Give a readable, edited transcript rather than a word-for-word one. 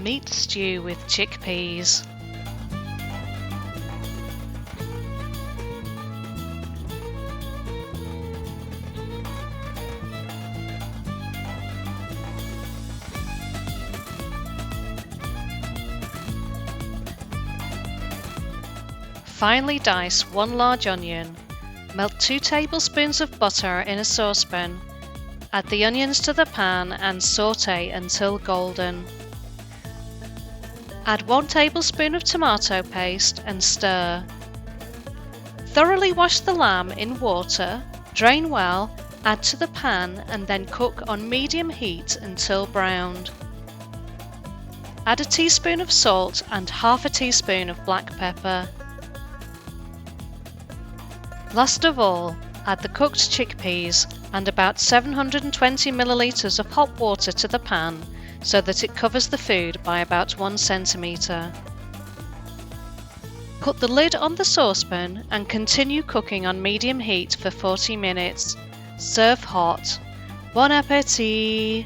meat stew with chickpeas. Finely dice 1 large onion. Melt 2 tablespoons of butter in a saucepan. Add the onions to the pan and sauté until golden. Add 1 tablespoon of tomato paste and stir. Thoroughly wash the lamb in water, drain well, add to the pan and then cook on medium heat until browned. Add a teaspoon of salt and half a teaspoon of black pepper. Last of all, add the cooked chickpeas and about 720 milliliters of hot water to the pan so that it covers the food by about 1 centimetre. Put the lid on the saucepan and continue cooking on medium heat for 40 minutes. Serve hot. Bon appétit!